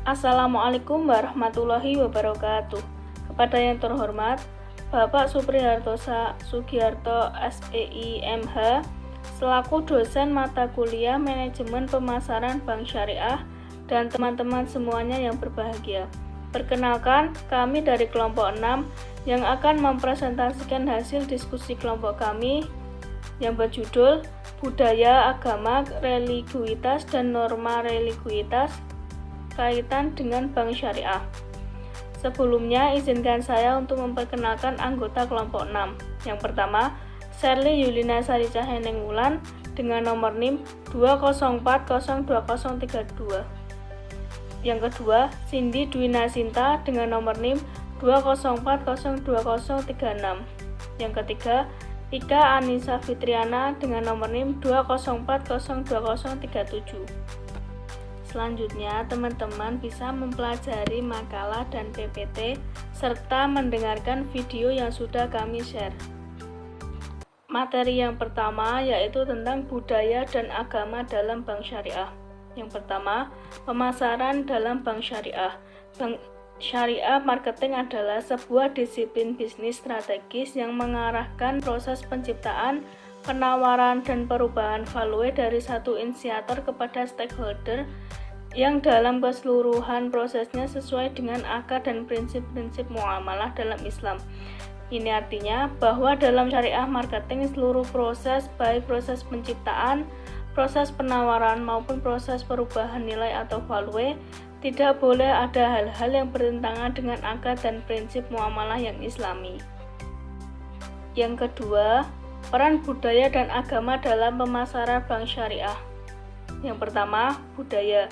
Assalamualaikum warahmatullahi wabarakatuh. Kepada yang terhormat Bapak Supriharto Sugiarto SEI MH selaku dosen mata kuliah Manajemen Pemasaran Bank Syariah dan teman-teman semuanya yang berbahagia. Perkenalkan, kami dari kelompok 6 yang akan mempresentasikan hasil diskusi kelompok kami yang berjudul Budaya, Agama, Religiuitas, dan Norma Religiuitas kaitan dengan Bank Syariah. Sebelumnya, izinkan saya untuk memperkenalkan anggota kelompok 6. Yang pertama, Sherly Yulina Sari Cahyaneng Wulan dengan nomor NIM 204020032. Yang kedua, Cindy Dwina Sinta dengan nomor NIM 204020036. Yang ketiga, Ika Anissa Fitriana dengan nomor NIM 204020037. Selanjutnya, teman-teman bisa mempelajari makalah dan PPT serta mendengarkan video yang sudah kami share. Materi yang pertama yaitu tentang budaya dan agama dalam Bank Syariah. Yang pertama, pemasaran dalam Bank Syariah. Bank Syariah marketing adalah sebuah disiplin bisnis strategis yang mengarahkan proses penciptaan, penawaran, dan perubahan value dari satu inisiator kepada stakeholder yang dalam keseluruhan prosesnya sesuai dengan akar dan prinsip-prinsip muamalah dalam Islam. Ini artinya bahwa dalam syariah marketing seluruh proses, baik proses penciptaan, proses penawaran maupun proses perubahan nilai atau value, tidak boleh ada hal-hal yang bertentangan dengan akar dan prinsip muamalah yang Islami. Yang kedua, peran budaya dan agama dalam pemasaran bank syariah. Yang pertama, budaya.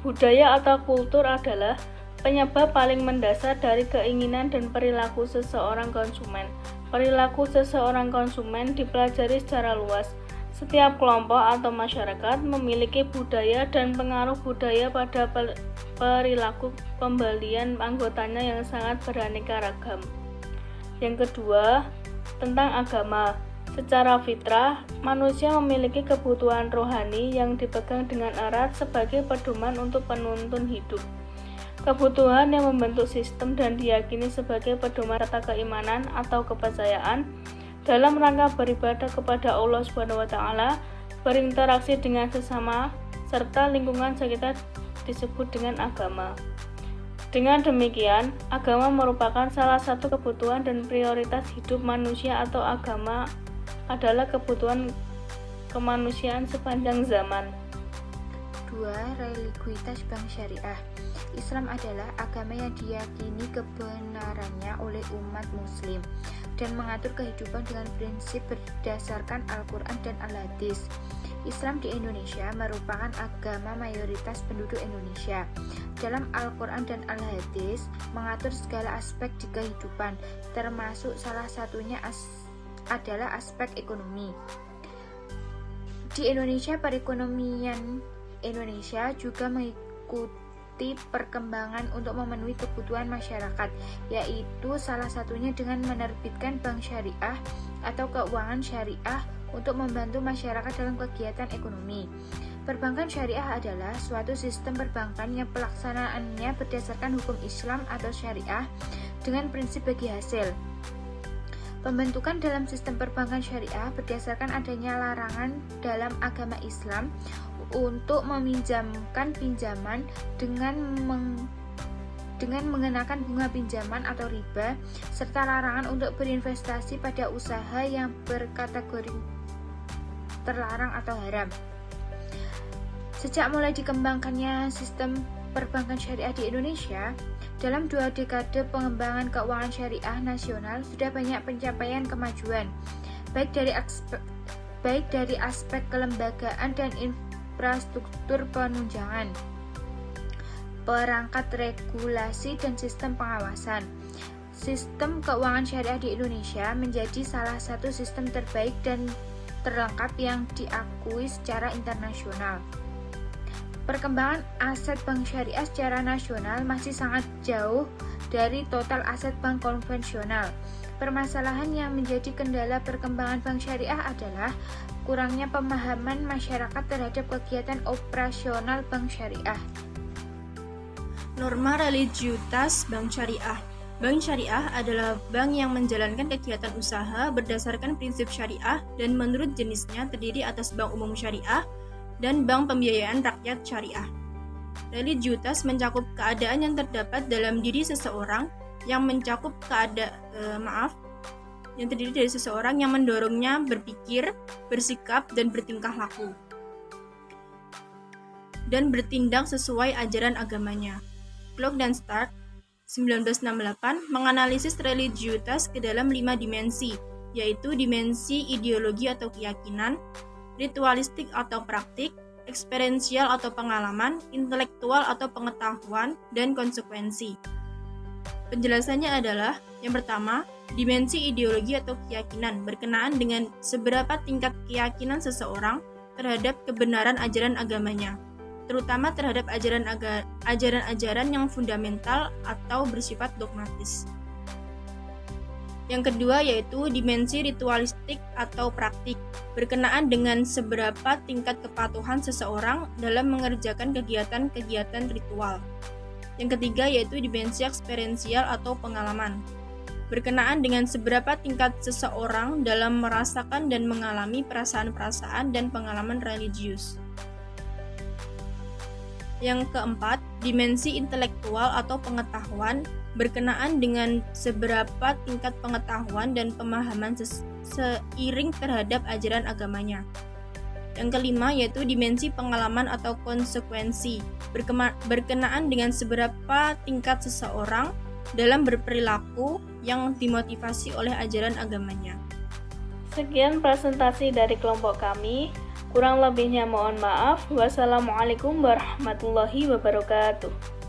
Budaya atau kultur adalah penyebab paling mendasar dari keinginan dan perilaku seseorang konsumen. Perilaku seseorang konsumen dipelajari secara luas. Setiap kelompok atau masyarakat memiliki budaya dan pengaruh budaya pada perilaku pembelian anggotanya yang sangat beraneka ragam. Yang kedua, tentang agama. Secara fitrah, manusia memiliki kebutuhan rohani yang dipegang dengan erat sebagai pedoman untuk penuntun hidup. Kebutuhan yang membentuk sistem dan diyakini sebagai pedoman tata keimanan atau kepercayaan dalam rangka beribadah kepada Allah SWT, berinteraksi dengan sesama, serta lingkungan sekitar disebut dengan agama. Dengan demikian, agama merupakan salah satu kebutuhan dan prioritas hidup manusia atau agama adalah kebutuhan kemanusiaan sepanjang zaman. 2. Religiuitas Bank Syariah. Islam adalah agama yang diyakini kebenarannya oleh umat muslim dan mengatur kehidupan dengan prinsip berdasarkan Al-Quran dan Al-Hadis. Islam di Indonesia merupakan agama mayoritas penduduk Indonesia. Dalam Al-Quran dan Al-Hadis mengatur segala aspek di kehidupan, termasuk salah satunya adalah aspek ekonomi. Di Indonesia, perekonomian Indonesia juga mengikuti perkembangan untuk memenuhi kebutuhan masyarakat, yaitu salah satunya dengan menerbitkan bank syariah atau keuangan syariah untuk membantu masyarakat dalam kegiatan ekonomi. Perbankan syariah adalah suatu sistem perbankan yang pelaksanaannya berdasarkan hukum Islam atau syariah dengan prinsip bagi hasil. Pembentukan dalam sistem perbankan syariah berdasarkan adanya larangan dalam agama Islam untuk meminjamkan pinjaman dengan mengenakan bunga pinjaman atau riba, serta larangan untuk berinvestasi pada usaha yang berkategori terlarang atau haram. Sejak mulai dikembangkannya sistem perbankan syariah di Indonesia, dalam 2 dekade pengembangan keuangan syariah nasional sudah banyak pencapaian kemajuan, baik dari aspek kelembagaan dan infrastruktur penunjangan, perangkat regulasi, dan sistem pengawasan. Sistem keuangan syariah di Indonesia menjadi salah satu sistem terbaik dan terlengkap yang diakui secara internasional. Perkembangan aset bank syariah secara nasional masih sangat jauh dari total aset bank konvensional. Permasalahan yang menjadi kendala perkembangan bank syariah adalah kurangnya pemahaman masyarakat terhadap kegiatan operasional bank syariah. Norma religiutas bank syariah. Bank syariah adalah bank yang menjalankan kegiatan usaha berdasarkan prinsip syariah dan menurut jenisnya terdiri atas bank umum syariah dan bank pembiayaan rakyat syariah. Religiutas mencakup keadaan yang terdapat dalam diri seseorang yang mencakup yang terdiri dari seseorang yang mendorongnya berpikir, bersikap, dan bertingkah laku dan bertindak sesuai ajaran agamanya. Clock dan Stark 1968 menganalisis religiutas ke dalam 5 dimensi, yaitu dimensi ideologi atau keyakinan, ritualistik atau praktik, eksperiensial atau pengalaman, intelektual atau pengetahuan, dan konsekuensi. Penjelasannya adalah, yang pertama, dimensi ideologi atau keyakinan berkenaan dengan seberapa tingkat keyakinan seseorang terhadap kebenaran ajaran agamanya, terutama terhadap ajaran-ajaran yang fundamental atau bersifat dogmatis. Yang kedua yaitu dimensi ritualistik atau praktik, berkenaan dengan seberapa tingkat kepatuhan seseorang dalam mengerjakan kegiatan-kegiatan ritual. Yang ketiga yaitu dimensi eksperiensial atau pengalaman, berkenaan dengan seberapa tingkat seseorang dalam merasakan dan mengalami perasaan-perasaan dan pengalaman religius. Yang keempat, dimensi intelektual atau pengetahuan, berkenaan dengan seberapa tingkat pengetahuan dan pemahaman seiring terhadap ajaran agamanya. Yang kelima yaitu dimensi pengalaman atau konsekuensi, berkenaan dengan seberapa tingkat seseorang dalam berperilaku yang dimotivasi oleh ajaran agamanya. Sekian presentasi dari kelompok kami. Kurang lebihnya mohon maaf. Wassalamualaikum warahmatullahi wabarakatuh.